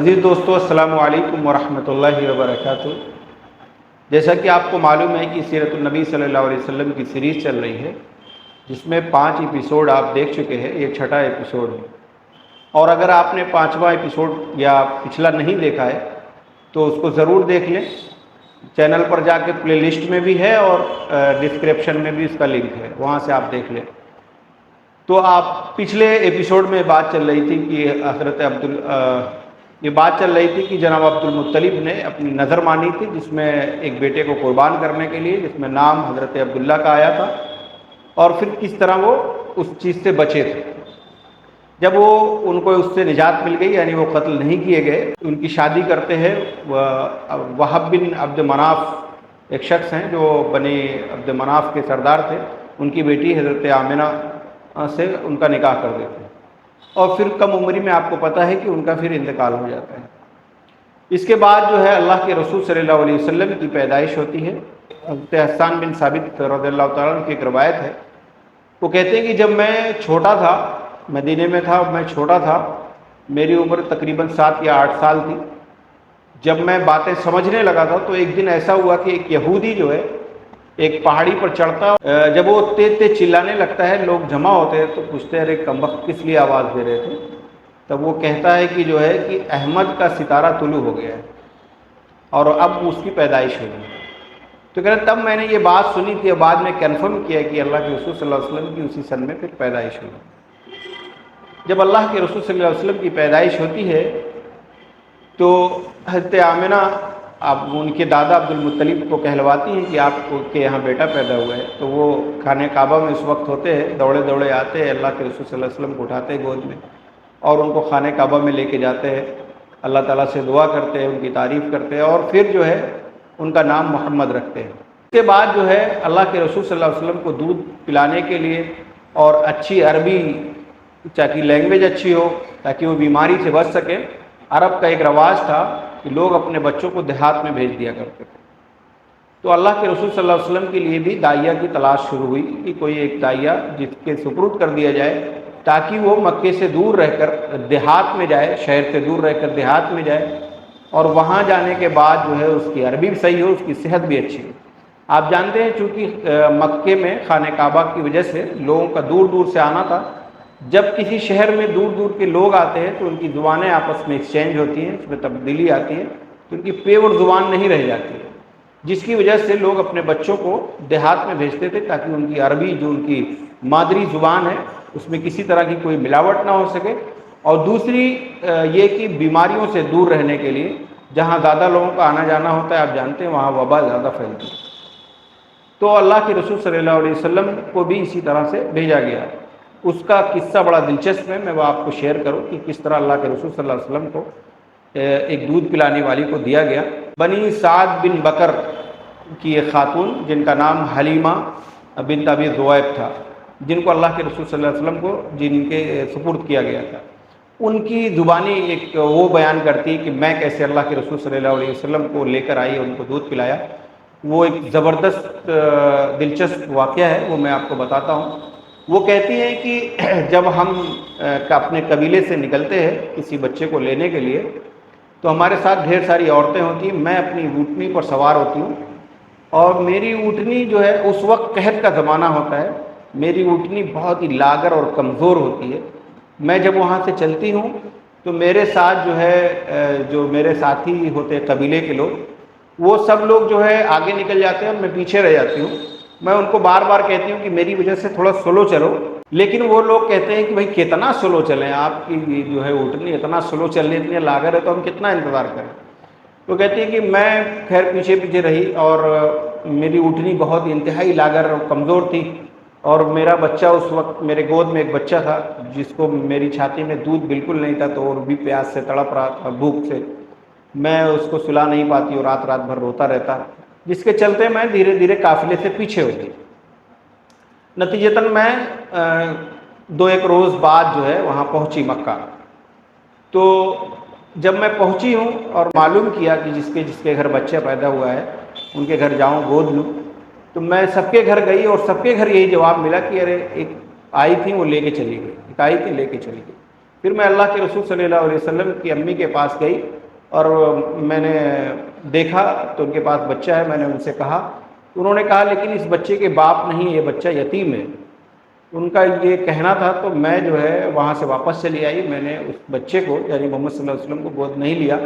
عزیز دوستو، السلام علیکم ورحمۃ اللہ وبرکاتہ۔ جیسا کہ آپ کو معلوم ہے کہ سیرت النبی صلی اللہ علیہ وسلم کی سیریز چل رہی ہے، جس میں 5 ایپیسوڈ آپ دیکھ چکے ہیں، یہ 6واں ایپیسوڈ ہے۔ اور اگر آپ نے 5واں ایپیسوڈ یا پچھلا نہیں دیکھا ہے تو اس کو ضرور دیکھ لیں۔ چینل پر جا کے پلے لسٹ میں بھی ہے اور ڈسکرپشن میں بھی اس کا لنک ہے، وہاں سے آپ دیکھ لیں۔ تو آپ پچھلے ایپیسوڈ میں بات چل رہی تھی کہ یہ بات چل رہی تھی کہ جناب عبد المطلب نے اپنی نظر مانی تھی، جس میں ایک بیٹے کو قربان کرنے کے لیے، جس میں نام حضرت عبداللہ کا آیا تھا، اور پھر کس طرح وہ اس چیز سے بچے تھے۔ جب وہ ان کو اس سے نجات مل گئی، یعنی وہ قتل نہیں کیے گئے، ان کی شادی کرتے ہیں وہب بن عبد مناف، ایک شخص ہیں جو بنی عبد مناف کے سردار تھے، ان کی بیٹی حضرت آمنہ سے ان کا نکاح کر دیتے ہیں، اور پھر کم عمری میں آپ کو پتہ ہے کہ ان کا پھر انتقال ہو جاتا ہے۔ اس کے بعد جو ہے اللہ کے رسول صلی اللہ علیہ وسلم کی پیدائش ہوتی ہے۔ حضرت حسان بن ثابت رضی اللہ تعالیٰ عنہ کی ایک روایت ہے، وہ کہتے ہیں کہ جب میں چھوٹا تھا، مدینے میں تھا، میں چھوٹا تھا، میری عمر تقریباً 7 یا 8 سال تھی۔ جب میں باتیں سمجھنے لگا تھا تو ایک دن ایسا ہوا کہ ایک یہودی جو ہے ایک پہاڑی پر چڑھتا، جب وہ تیز تیز چلانے لگتا ہے، لوگ جمع ہوتے ہیں تو پوچھتے ہیں ارے کمبخت کس لیے آواز دے رہے تھے؟ تب وہ کہتا ہے کہ جو ہے کہ احمد کا ستارہ طلوع ہو گیا ہے اور اب اس کی پیدائش ہوئی۔ تو کہتے تب میں نے یہ بات سنی تھی اور بعد میں کنفرم کیا کہ اللہ کے رسول صلی اللہ علیہ وسلم کی اسی سن میں پھر پیدائش ہوئی۔ جب اللہ کے رسول صلی اللہ علیہ وسلم کی پیدائش ہوتی ہے تو حضرت آمنہ اب ان کے دادا عبد المطلب کو کہلواتی ہیں کہ آپ کے یہاں بیٹا پیدا ہوا ہے۔ تو وہ خانہ کعبہ میں اس وقت ہوتے ہیں، دوڑے دوڑے آتے ہیں، اللہ کے رسول صلی اللہ علیہ وسلم کو اٹھاتے ہیں گود میں اور ان کو خانہ کعبہ میں لے کے جاتے ہیں، اللہ تعالیٰ سے دعا کرتے ہیں، ان کی تعریف کرتے ہیں، اور پھر جو ہے ان کا نام محمد رکھتے ہیں۔ اس کے بعد جو ہے اللہ کے رسول صلی اللہ علیہ وسلم کو دودھ پلانے کے لیے اور اچھی عربی، تاکہ لینگویج اچھی ہو، تاکہ وہ بیماری سے بچ سکے، عرب کا ایک رواج تھا کہ لوگ اپنے بچوں کو دیہات میں بھیج دیا کرتے تھے۔ تو اللہ کے رسول صلی اللہ علیہ وسلم کے لیے بھی داعیہ کی تلاش شروع ہوئی کہ کوئی ایک داعیہ جس کے سپرد کر دیا جائے، تاکہ وہ مکے سے دور رہ کر دیہات میں جائے، شہر سے دور رہ کر دیہات میں جائے، اور وہاں جانے کے بعد جو ہے اس کی عربی بھی صحیح ہو، اس کی صحت بھی اچھی ہو۔ آپ جانتے ہیں چونکہ مکے میں خانہ کعبہ کی وجہ سے لوگوں کا دور دور سے آنا تھا، جب کسی شہر میں دور دور کے لوگ آتے ہیں تو ان کی زبانیں آپس میں ایکسچینج ہوتی ہیں، اس میں تبدیلی آتی ہے، تو ان کی پیور زبان نہیں رہ جاتی ہے، جس کی وجہ سے لوگ اپنے بچوں کو دیہات میں بھیجتے تھے تاکہ ان کی عربی جو ان کی مادری زبان ہے اس میں کسی طرح کی کوئی ملاوٹ نہ ہو سکے، اور دوسری یہ کہ بیماریوں سے دور رہنے کے لیے، جہاں زیادہ لوگوں کا آنا جانا ہوتا ہے آپ جانتے ہیں وہاں وبا زیادہ پھیلتی ہے۔ تو اللہ کے رسول صلی اللہ علیہ وسلم کو بھی اسی طرح سے بھیجا گیا۔ اس کا قصہ بڑا دلچسپ ہے، میں وہ آپ کو شیئر کروں کہ کس طرح اللہ کے رسول صلی اللہ علیہ وسلم کو ایک دودھ پلانے والی کو دیا گیا۔ بنی سعد بن بکر کی ایک خاتون جن کا نام حلیمہ بنت ابی ذؤیب تھا، جن کو اللہ کے رسول صلی اللہ علیہ وسلم کو جن کے سپرد کیا گیا تھا، ان کی زبانی ایک وہ بیان کرتی کہ میں کیسے اللہ کے رسول صلی اللہ علیہ وسلم کو لے کر آئی، ان کو دودھ پلایا۔ وہ ایک زبردست دلچسپ واقعہ ہے، وہ میں آپ کو بتاتا ہوں۔ وہ کہتی ہیں کہ جب ہم اپنے قبیلے سے نکلتے ہیں کسی بچے کو لینے کے لیے تو ہمارے ساتھ ڈھیر ساری عورتیں ہوتی ہیں، میں اپنی اونٹنی پر سوار ہوتی ہوں، اور میری اونٹنی جو ہے اس وقت قحط کا زمانہ ہوتا ہے، میری اونٹنی بہت ہی لاغر اور کمزور ہوتی ہے۔ میں جب وہاں سے چلتی ہوں تو میرے ساتھ جو ہے جو میرے ساتھی ہوتے قبیلے کے لوگ، وہ سب لوگ جو ہے آگے نکل جاتے ہیں اور میں پیچھے رہ جاتی ہوں۔ میں ان کو بار بار کہتی ہوں کہ میری وجہ سے تھوڑا سلو چلو، لیکن وہ لوگ کہتے ہیں کہ بھائی کتنا سلو چلیں، آپ کی جو ہے اونٹنی اتنا سلو چل رہی، اتنی لاغر ہے تو ہم کتنا انتظار کریں۔ تو کہتی ہے کہ میں خیر پیچھے پیچھے رہی، اور میری اونٹنی بہت انتہائی لاغر اور کمزور تھی، اور میرا بچہ اس وقت میرے گود میں ایک بچہ تھا جس کو میری چھاتی میں دودھ بالکل نہیں تھا، تو اور بھی پیاس سے تڑپ رہا تھا، بھوک سے، میں اس کو سلا نہیں پاتی اور رات رات بھر روتا رہتا، جس کے چلتے میں دھیرے دھیرے قافلے سے پیچھے ہوتی۔ نتیجتاً میں 2-1 روز بعد جو ہے وہاں پہنچی مکہ۔ تو جب میں پہنچی ہوں اور معلوم کیا کہ جس کے گھر بچہ پیدا ہوا ہے ان کے گھر جاؤں گود لوں، تو میں سب کے گھر گئی اور سب کے گھر یہی جواب ملا کہ ارے ایک آئی تھی وہ لے کے چلی گئی، ایک آئی تھی لے کے چلی گئی۔ پھر میں اللہ کے رسول صلی اللہ علیہ وسلم کی امی کے پاس گئی اور میں نے دیکھا تو ان کے پاس بچہ ہے. میں نے ان سے کہا، انہوں نے کہا لیکن اس بچے کے باپ نہیں، یہ بچہ یتیم ہے. ان کا یہ کہنا تھا. تو میں جو ہے وہاں سے واپس چلی آئی. میں نے اس بچے کو یعنی محمد صلی اللہ علیہ وسلم کو گود نہیں لیا،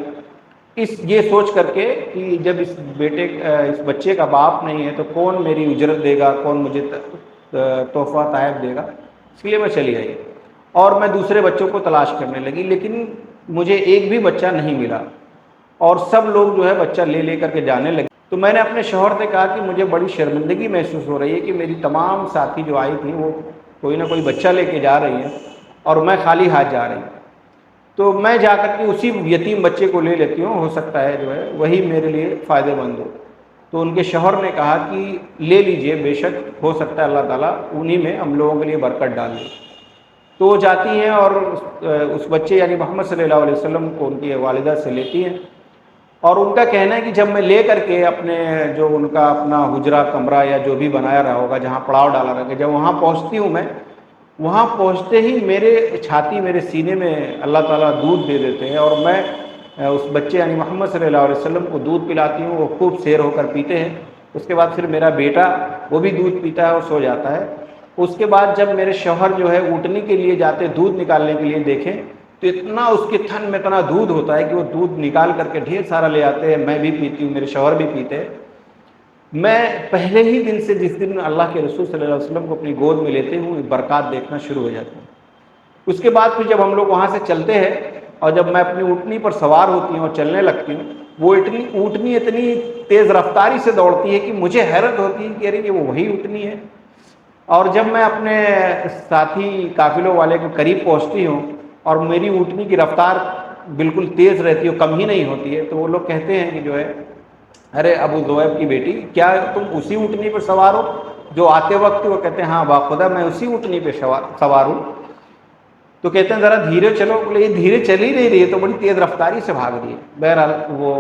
یہ سوچ کر کے کہ جب اس بچے کا باپ نہیں ہے تو کون میری اجرت دے گا، کون مجھے تحفہ تحائف دے گا. اس لیے میں چلی آئی اور میں دوسرے بچوں کو تلاش کرنے لگی، لیکن مجھے ایک بھی بچہ نہیں ملا اور سب لوگ جو ہے بچہ لے لے کر کے جانے لگے. تو میں نے اپنے شوہر سے کہا کہ مجھے بڑی شرمندگی محسوس ہو رہی ہے کہ میری تمام ساتھی جو آئی تھیں وہ کوئی نہ کوئی بچہ لے کے جا رہی ہیں اور میں خالی ہاتھ جا رہی ہوں. تو میں جا کر کے اسی یتیم بچے کو لے لیتی ہوں، ہو سکتا ہے جو ہے وہی میرے لیے فائدہ مند ہو. تو ان کے شوہر نے کہا کہ لے لیجئے، بے شک ہو سکتا ہے اللہ تعالیٰ انہی میں ہم لوگوں کے لیے برکت ڈال دے. تو وہ جاتی ہیں اور اس بچے یعنی محمد صلی اللہ علیہ وسلم کو ان کی والدہ سے لیتی ہیں. اور ان کا کہنا ہے کہ جب میں لے کر کے اپنے جو ان کا اپنا حجرہ کمرہ یا جو بھی بنایا رہا ہوگا جہاں پڑاؤ ڈالا رہا ہوگا، جب وہاں پہنچتی ہوں میں، وہاں پہنچتے ہی میرے چھاتی میرے سینے میں اللہ تعالیٰ دودھ دے دیتے ہیں اور میں اس بچے یعنی محمد صلی اللہ علیہ وسلم کو دودھ پلاتی ہوں. وہ خوب سیر ہو کر پیتے ہیں. اس کے بعد پھر میرا بیٹا وہ بھی دودھ پیتا ہے اور سو جاتا ہے. اس کے بعد جب میرے شوہر جو ہے اونٹنی کے لیے جاتے دودھ نکالنے کے لیے دیکھیں تو اتنا اس کے تھن میں اتنا دودھ ہوتا ہے کہ وہ دودھ نکال کر کے ڈھیر سارا لے آتے ہیں. میں بھی پیتی ہوں، میرے شوہر بھی پیتے ہیں. میں پہلے ہی دن سے جس دن اللہ کے رسول صلی اللہ علیہ وسلم کو اپنی گود میں لیتے ہوں برکات دیکھنا شروع ہو جاتی ہوں. اس کے بعد پھر جب ہم لوگ وہاں سے چلتے ہیں اور جب میں اپنی اونٹنی پر سوار ہوتی ہوں اور چلنے لگتی ہوں، وہ اونٹنی اتنی تیز رفتاری سے دوڑتی ہے کہ مجھے حیرت ہوتی ہے کہ ارے یہ وہی اونٹنی ہے. اور جب میں اپنے ساتھی قافلوں والے کے قریب پہنچتی ہوں اور میری اونٹنی کی رفتار بالکل تیز رہتی ہے، کم ہی نہیں ہوتی ہے، تو وہ لوگ کہتے ہیں کہ جو ہے ارے ابو ذؤیب کی بیٹی کیا تم اسی اونٹنی پر سوار ہو جو آتے وقت؟ وہ کہتے ہیں ہاں باخدا میں اسی اونٹنی پہ سوار ہوں. تو کہتے ہیں ذرا دھیرے چلو. بولے یہ دھیرے چل ہی نہیں رہی ہے، تو بڑی تیز رفتاری سے بھاگ رہی ہے. بہرحال وہ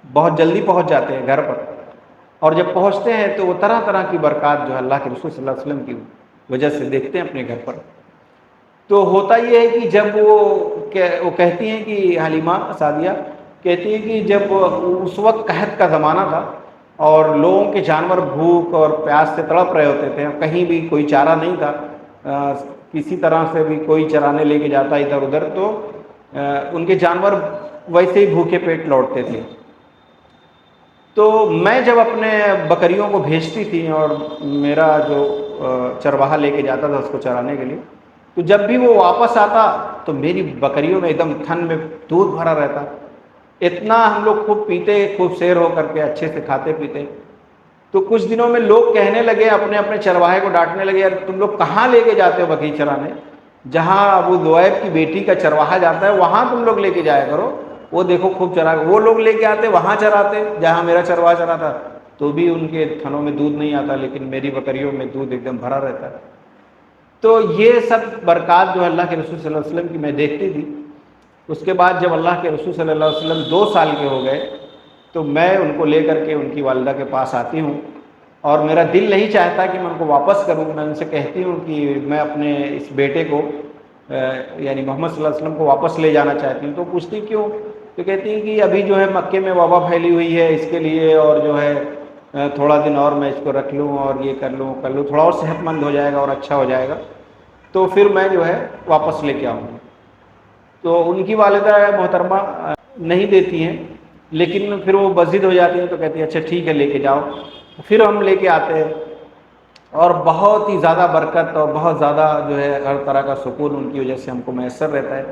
بہت جلدی پہنچ جاتے ہیں گھر پر. اور جب پہنچتے ہیں تو وہ طرح طرح کی برکات جو ہے اللہ کے رسول صلی اللہ علیہ وسلم کی وجہ سے دیکھتے ہیں اپنے گھر پر. تو ہوتا یہ ہے کہ جب وہ کہتی ہیں کہ حلیمہ سعدیہ کہتی ہیں کہ جب اس وقت قحط کا زمانہ تھا اور لوگوں کے جانور بھوک اور پیاس سے تڑپ رہے ہوتے تھے، کہیں بھی کوئی چارہ نہیں تھا، کسی طرح سے بھی کوئی چرانے لے کے جاتا ادھر ادھر تو ان کے جانور ویسے ہی بھوکے پیٹ لوٹتے تھے. تو میں جب اپنے بکریوں کو بھیجتی تھی اور میرا جو چرواہا لے کے جاتا تھا اس کو چرانے کے لیے، تو جب بھی وہ واپس آتا تو میری بکریوں میں ایک دم تھن میں دودھ بھرا رہتا. اتنا ہم لوگ خوب پیتے، خوب سیر ہو کر کے اچھے سے کھاتے پیتے. تو کچھ دنوں میں لوگ کہنے لگے، اپنے اپنے چرواہے کو ڈانٹنے لگے، یار تم لوگ کہاں لے کے جاتے ہو بکری چرانے؟ جہاں ابو ذؤیب کی بیٹی کا چرواہا جاتا ہے وہاں تم لوگ لے کے جایا کرو. وہ دیکھو خوب چرا، وہ لوگ لے کے آتے وہاں چراتے جہاں میرا چرواہا چراتا، تو بھی ان کے تھنوں میں دودھ نہیں آتا، لیکن میری بکریوں میں دودھ ایک دم بھرا رہتا ہے. تو یہ سب برکات جو اللہ کے رسول صلی اللہ علیہ وسلم کی میں دیکھتی تھی. اس کے بعد جب اللہ کے رسول صلی اللہ علیہ وسلم 2 سال کے ہو گئے تو میں ان کو لے کر کے ان کی والدہ کے پاس آتی ہوں اور میرا دل نہیں چاہتا کہ میں ان کو واپس کروں. میں ان سے کہتی ہوں کہ میں اپنے اس بیٹے کو یعنی محمد صلی اللہ علیہ وسلم کو واپس لے جانا چاہتی ہوں. تو پوچھتی کیوں؟ تو کہتی ہیں کہ ابھی جو ہے مکے میں وبا پھیلی ہوئی ہے اس کے لیے، اور جو ہے تھوڑا دن اور میں اس کو رکھ لوں اور یہ کر لوں تھوڑا اور صحت مند ہو جائے گا اور اچھا ہو جائے گا تو پھر میں جو ہے واپس لے کے آؤں گی. تو ان کی والدہ محترمہ نہیں دیتی ہیں، لیکن پھر وہ بضد ہو جاتی ہیں تو کہتی ہیں اچھا ٹھیک ہے لے کے جاؤ. پھر ہم لے کے آتے ہیں اور بہت ہی زیادہ برکت اور بہت زیادہ جو ہے ہر طرح کا سکون ان کی وجہ سے ہم کو میسر رہتا ہے.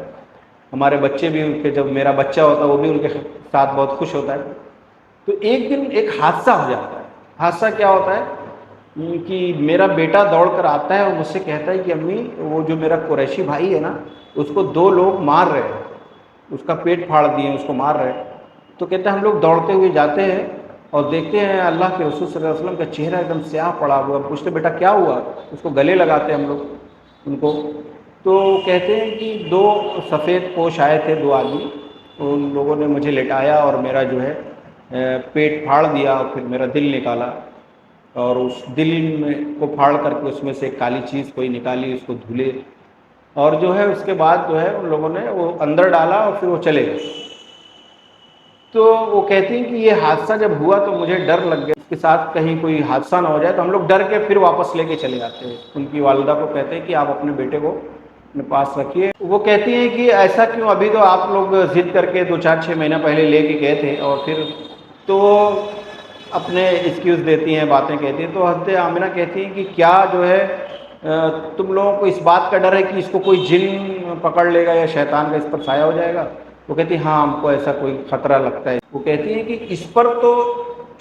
ہمارے بچے بھی ان کے، جب میرا بچہ ہوتا ہے وہ بھی ان کے ساتھ بہت خوش ہوتا ہے. تو ایک دن ایک حادثہ ہو جاتا ہے. حادثہ کیا ہوتا ہے کہ میرا بیٹا دوڑ کر آتا ہے اور مجھ سے کہتا ہے کہ امی وہ جو میرا قریشی بھائی ہے نا اس کو 2 لوگ مار رہے ہیں، اس کا پیٹ پھاڑ دیے، اس کو مار رہے ہیں. تو کہتے ہیں ہم لوگ دوڑتے ہوئے جاتے ہیں اور دیکھتے ہیں اللہ کے رسول صلی اللہ علیہ وسلم کا چہرہ ایک دم سیاہ پڑا ہوا. پوچھتے بیٹا کیا ہوا؟ اس کو گلے لگاتے ہم لوگ ان کو. تو کہتے ہیں کہ 2 سفید پوش آئے تھے 2 آدمی، ان لوگوں نے مجھے لٹایا اور میرا جو ہے پیٹ پھاڑ دیا اور پھر میرا دل نکالا اور اس دل میں کو پھاڑ کر کے اس میں سے ایک کالی چیز کوئی نکالی، اس کو دھلے اور جو ہے اس کے بعد جو ہے ان لوگوں نے وہ اندر ڈالا اور پھر وہ چلے گئے. تو وہ کہتی ہیں کہ یہ حادثہ جب ہوا تو مجھے ڈر لگ گیا اس کے ساتھ کہیں کوئی حادثہ نہ ہو جائے, تو ہم لوگ ڈر کے پھر واپس لے کے چلے جاتے ہیں. ان کی والدہ کو کہتے ہیں کہ آپ اپنے بیٹے کو اپنے پاس رکھیے. وہ کہتی ہیں کہ ایسا کیوں, ابھی تو آپ لوگ ضد کر کے 2-4-6 مہینہ پہلے لے کے گئے تھے, اور پھر تو اپنے ایکسکیوز دیتی ہیں, باتیں کہتی ہیں. تو حضرت آمنہ کہتی ہیں کہ کیا جو ہے تم لوگوں کو اس بات کا ڈر ہے کہ اس کو کوئی جن پکڑ لے گا یا شیطان کا اس پر سایہ ہو جائے گا؟ وہ کہتی ہے ہاں ہم کو ایسا کوئی خطرہ لگتا ہے. وہ کہتی ہیں کہ اس پر تو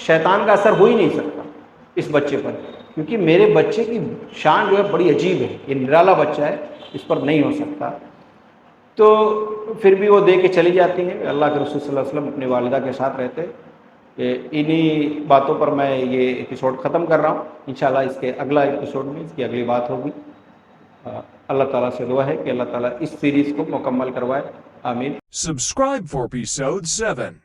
شیطان کا اثر ہو ہی نہیں سکتا اس بچے پر, کیونکہ میرے بچے کی شان جو ہے بڑی عجیب ہے, یہ نرالا بچہ ہے, اس پر نہیں ہو سکتا. تو پھر بھی وہ دے کے چلی جاتی ہیں. اللہ کے رسول صلی اللہ علیہ وسلم اپنی والدہ کے ساتھ رہتے. انہی باتوں پر میں یہ ایپیسوڈ ختم کر رہا ہوں. انشاءاللہ اس کے اگلا ایپیسوڈ میں اس کی اگلی بات ہوگی. اللہ تعالیٰ سے دعا ہے کہ اللہ تعالیٰ اس سیریز کو مکمل کروائے. آمین. Subscribe for episode 7.